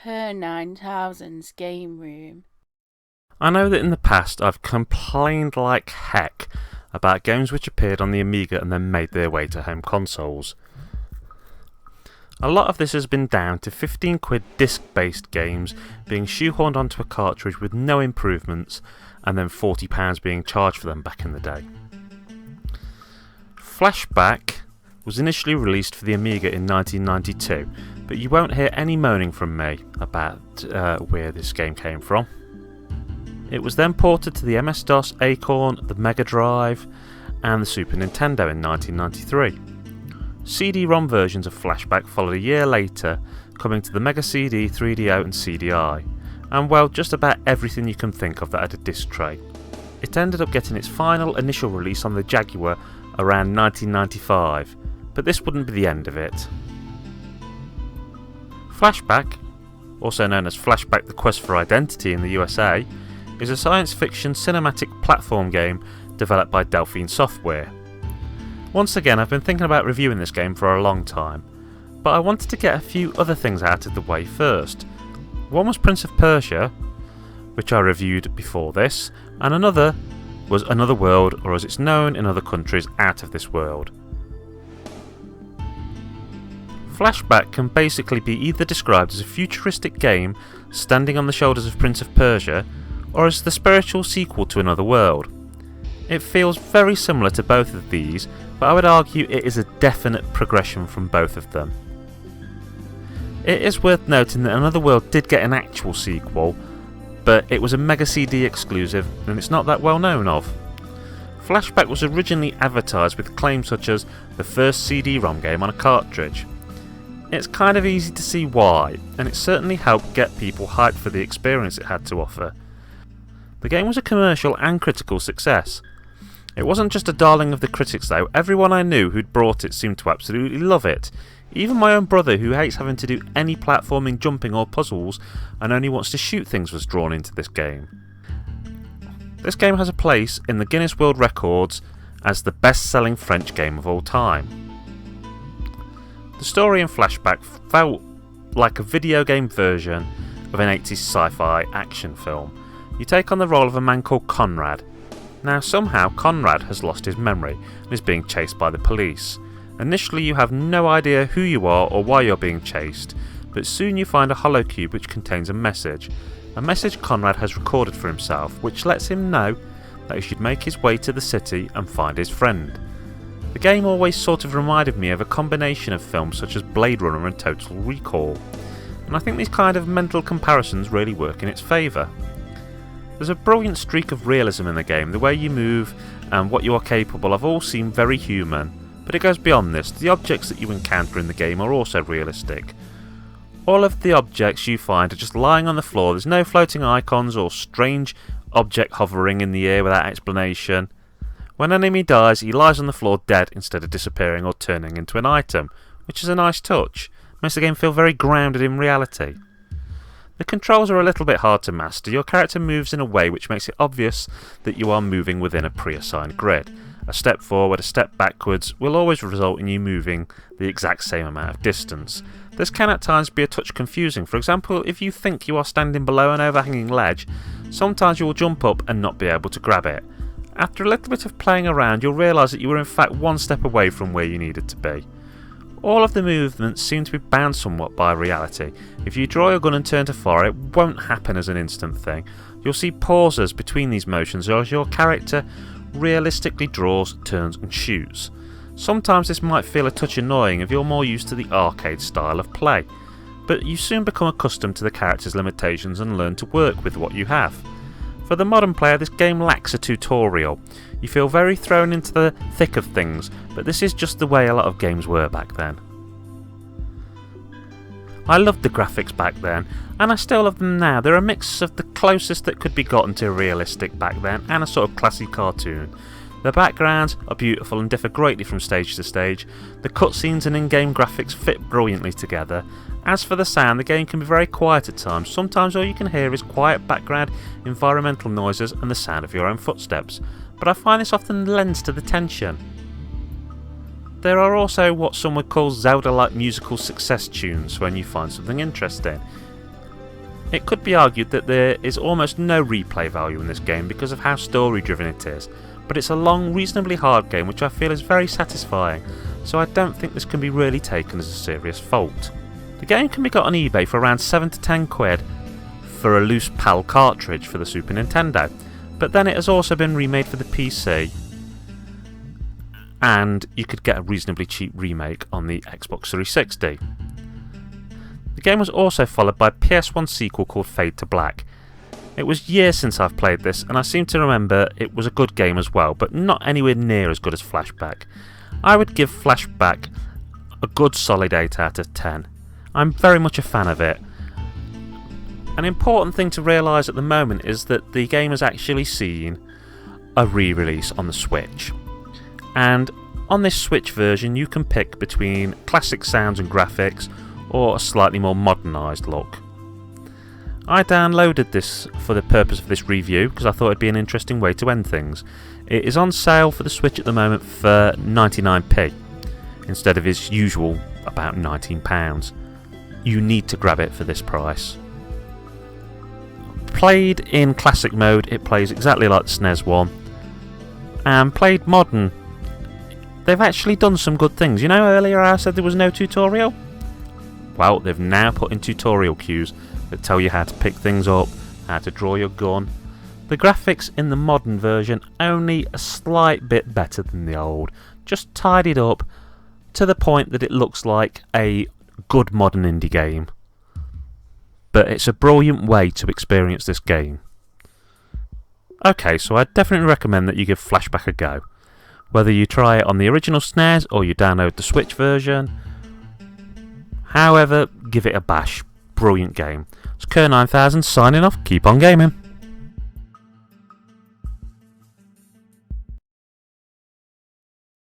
Her 9000's game room. I know that in the past I've complained like heck about games which appeared on the Amiga and then made their way to home consoles. A lot of this has been down to 15 quid disc-based games being shoehorned onto a cartridge with no improvements and then £40 being charged for them back in the day. Flashback was initially released for the Amiga in 1992, but you won't hear any moaning from me about where this game came from. It was then ported to the MS-DOS, Acorn, the Mega Drive and the Super Nintendo in 1993. CD-ROM versions of Flashback followed a year later, coming to the Mega CD, 3DO and CDI, and well, just about everything you can think of that had a disc tray. It ended up getting its final initial release on the Jaguar around 1995, but this wouldn't be the end of it. Flashback, also known as Flashback: The Quest for Identity in the USA, is a science fiction cinematic platform game developed by Delphine Software. Once again, I've been thinking about reviewing this game for a long time, but I wanted to get a few other things out of the way first. One was Prince of Persia, which I reviewed before this, and another was Another World, or as it's known in other countries, Out of This World. Flashback can basically be either described as a futuristic game standing on the shoulders of Prince of Persia, or as the spiritual sequel to Another World. It feels very similar to both of these, but I would argue it is a definite progression from both of them. It is worth noting that Another World did get an actual sequel, but it was a Mega CD exclusive and it's not that well known of. Flashback was originally advertised with claims such as the first CD-ROM game on a cartridge. It's kind of easy to see why, and it certainly helped get people hyped for the experience it had to offer. The game was a commercial and critical success. It wasn't just a darling of the critics though, everyone I knew who'd bought it seemed to absolutely love it. Even my own brother, who hates having to do any platforming, jumping or puzzles and only wants to shoot things, was drawn into this game. This game has a place in the Guinness World Records as the best-selling French game of all time. The story in Flashback felt like a video game version of an 80s sci-fi action film. You take on the role of a man called Conrad. Now somehow Conrad has lost his memory and is being chased by the police. Initially you have no idea who you are or why you're being chased, but soon you find a holocube which contains a message Conrad has recorded for himself, which lets him know that he should make his way to the city and find his friend. The game always sort of reminded me of a combination of films such as Blade Runner and Total Recall, and I think these kind of mental comparisons really work in its favour. There's a brilliant streak of realism in the game. The way you move and what you are capable of all seem very human, but it goes beyond this. The objects that you encounter in the game are also realistic. All of the objects you find are just lying on the floor. There's no floating icons or strange object hovering in the air without explanation. When an enemy dies, he lies on the floor dead instead of disappearing or turning into an item, which is a nice touch. Makes the game feel very grounded in reality. The controls are a little bit hard to master. Your character moves in a way which makes it obvious that you are moving within a pre-assigned grid. A step forward, a step backwards will always result in you moving the exact same amount of distance. This can at times be a touch confusing. For example, if you think you are standing below an overhanging ledge, sometimes you will jump up and not be able to grab it. After a little bit of playing around, you'll realise that you were in fact one step away from where you needed to be. All of the movements seem to be bound somewhat by reality. If you draw your gun and turn to fire, it won't happen as an instant thing. You'll see pauses between these motions as your character realistically draws, turns and shoots. Sometimes this might feel a touch annoying if you're more used to the arcade style of play, but you soon become accustomed to the character's limitations and learn to work with what you have. For the modern player, this game lacks a tutorial. You feel very thrown into the thick of things, but this is just the way a lot of games were back then. I loved the graphics back then, and I still love them now. They're a mix of the closest that could be gotten to realistic back then and a sort of classy cartoon. The backgrounds are beautiful and differ greatly from stage to stage. The cutscenes and in-game graphics fit brilliantly together. As for the sound, the game can be very quiet at times. Sometimes all you can hear is quiet background environmental noises and the sound of your own footsteps, but I find this often lends to the tension. There are also what some would call Zelda-like musical success tunes when you find something interesting. It could be argued that there is almost no replay value in this game because of how story driven it is, but it's a long, reasonably hard game which I feel is very satisfying, so I don't think this can be really taken as a serious fault. The game can be got on eBay for around 7 to 10 quid for a loose PAL cartridge for the Super Nintendo, but then it has also been remade for the PC, and you could get a reasonably cheap remake on the Xbox 360. The game was also followed by a PS1 sequel called Fade to Black. It was years since I've played this, and I seem to remember it was a good game as well, but not anywhere near as good as Flashback. I would give Flashback a good solid 8 out of 10. I'm very much a fan of it. An important thing to realise at the moment is that the game has actually seen a re-release on the Switch. And on this Switch version you can pick between classic sounds and graphics or a slightly more modernised look. I downloaded this for the purpose of this review because I thought it'd be an interesting way to end things. It is on sale for the Switch at the moment for 99p instead of its usual about £19. You need to grab it for this price. Played in classic mode, it plays exactly like the SNES one, and played modern, they've actually done some good things. You know, earlier I said there was no tutorial? Well, they've now put in tutorial cues that tell you how to pick things up, how to draw your gun. The graphics in the modern version only a slight bit better than the old, just tidied up to the point that it looks like a good modern indie game. But it's a brilliant way to experience this game. Okay, so I definitely recommend that you give Flashback a go. Whether you try it on the original SNES or you download the Switch version, however, give it a bash. Brilliant game. It's Kerr9000 signing off. Keep on gaming.